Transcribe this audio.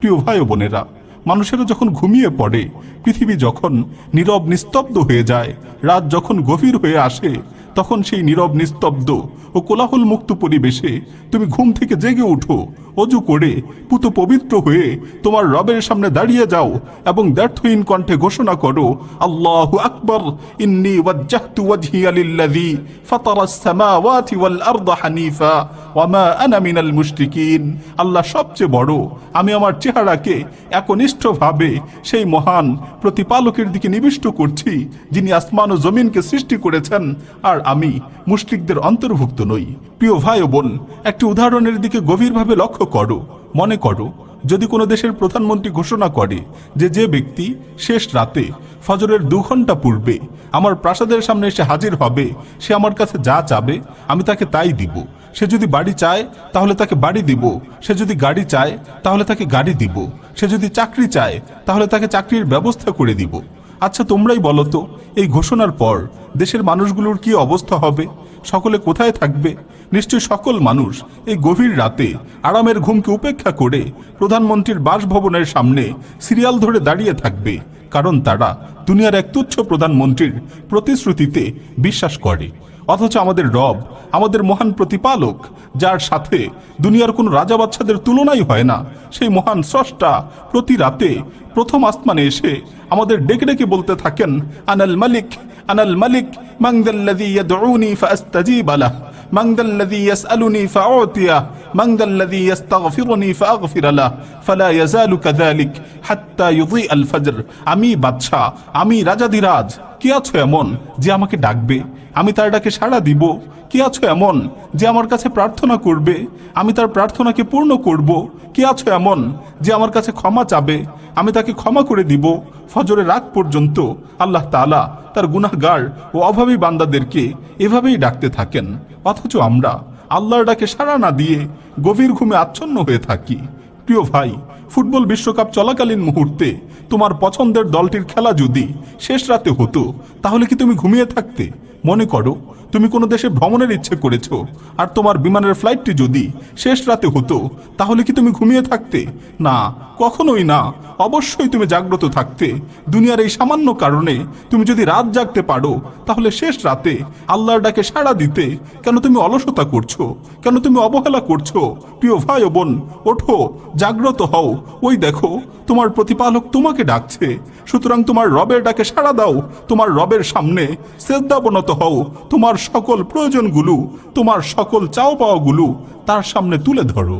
প্রিয় ভাই ও বোনেরা, মানুষেরা যখন ঘুমিয়ে পড়ে, পৃথিবী যখন নীরব নিস্তব্ধ হয়ে যায়, রাত যখন গভীর হয়ে আসে, তখন সেই নীরব নিস্তব্ধ ও কোলাহল মুক্ত পরিবেশে তুমি ঘুম থেকে জেগে উঠো, অজু করে পুত পবিত্র হয়ে তোমার রবের সামনে দাঁড়িয়ে যাও এবং ব্যর্থহীন কণ্ঠে ঘোষণা করো, আল্লাহু আকবার, ইন্নী ওয়াজ্জাহতু ওয়াজহিয়া লিল্লাযী ফাতারাস সামাওয়াতি ওয়াল আরদা হানিফা ওয়া মা আনা মিনাল মুশরিকিন। আল্লাহ সবচেয়ে বড়, আমি আমার চেহারাকে একনিষ্ঠভাবে সেই মহান প্রতিপালকের দিকে নিবিষ্ট করছি যিনি আসমান ও জমিনকে সৃষ্টি করেছেন, আর আমি মুশরিকদের অন্তর্ভুক্ত নই। প্রিয় ভাই ও বোন, একটি উদাহরণের দিকে গভীরভাবে লক্ষ্য করো। মনে করো, যদি কোনো দেশের প্রধানমন্ত্রী ঘোষণা করে যে ব্যক্তি শেষ রাতে ফজরের 2 ঘন্টা পূর্বে আমার প্রাসাদের সামনে এসে হাজির হবে, সে আমার কাছে যা চাবে আমি তাকে তাই দিব। সে যদি বাড়ি চায় তাহলে তাকে বাড়ি দিব, সে যদি গাড়ি চায় তাহলে তাকে গাড়ি দিব, সে যদি চাকরি চায় তাহলে তাকে চাকরির ব্যবস্থা করে দিব। আচ্ছা, তোমরাই বলো তো, এই ঘোষণার পর দেশের মানুষগুলোর কি অবস্থা হবে? সকলে কোথায় থাকবে? নিশ্চয় সকল মানুষ এই গভীর রাতে আরামের ঘুমকে উপেক্ষা করে প্রধানমন্ত্রীর বাসভবনের সামনে সিরিয়াল ধরে দাঁড়িয়ে থাকবে, কারণ তারা দুনিয়ার এক তুচ্ছ প্রধানমন্ত্রীর প্রতিশ্রুতিতে বিশ্বাস করে। অথচ আমাদের রব, আমাদের মহান প্রতিপালক, যার সাথে দুনিয়ার কোনো রাজা বাচ্চাদের তুলনাই হয় না, সেই মহান স্রষ্টা প্রতি রাতে প্রথম আসমানে এসে আমাদের ডেকে ডেকে বলতে থাকেন, আনাল মালিক, আনাল মালিক, মান যাল্লাযী ইয়াদউনি ফাআস্তাজিব লাহ, মান যাল্লাযী ইয়াসআলুনি ফাউতিয়া, মান যাল্লাযী ইস্তাগফিরুনি ফাআগফির লাহ, ফালা ইয়াজালু কাযালিক হাত্তা ইউযিআল ফজর। আমি বাদশা, আমি রাজাধিরাজ, কি আছো এমন যে আমাকে ডাকবে, আমি তার ডাকে সাড়া দিব? কি আছো এমন যে আমার কাছে প্রার্থনা করবে, আমি তার প্রার্থনাকে পূর্ণ করব? কি আছো এমন যে আমার কাছে ক্ষমা চাবে, আমি তাকে ক্ষমা করে দিব? ফজরের রাত পর্যন্ত আল্লাহ তাআলা তার গুনাহগার ও অভাবী বান্দাদেরকে এভাবেই ডাকতে থাকেন। অথচ আমরা আল্লাহর ডাকে সাড়া না দিয়ে গভীর ঘুমে আচ্ছন্ন হয়ে থাকি। প্রিয় ভাই, ফুটবল বিশ্বকাপ চলাকালীন মুহূর্তে তোমার পছন্দের দলটির খেলা যদি শেষ রাতে হতো, তাহলে কি তুমি ঘুমিয়ে থাকতে? মনে করো, তুমি কোনো দেশে ভ্রমণের ইচ্ছে করেছো, আর তোমার বিমানের ফ্লাইটটি যদি শেষ রাতে হতো, তাহলে কি তুমি ঘুমিয়ে থাকতে? না, কখনোই না। অবশ্যই তুমি জাগ্রত থাকতে। দুনিয়ার এই সামান্য কারণে তুমি যদি রাত জাগতে পারো, তাহলে শেষ রাতে আল্লাহর ডাকে সাড়া দিতে কেন তুমি অলসতা করছো? কেন তুমি অবহেলা করছো? প্রিয় ভাই ও বোন, ওঠো, জাগ্রত হও। ওই দেখো, তোমার প্রতিপালক তোমাকে ডাকছে। সুতরাং তোমার রবের ডাকে সাড়া দাও, তোমার রবের সামনে সেজদাবনত হও, তোমার সকল প্রয়োজনগুলো, তোমার সকল চাও পাওয়াগুলো তার সামনে তুলে ধরো।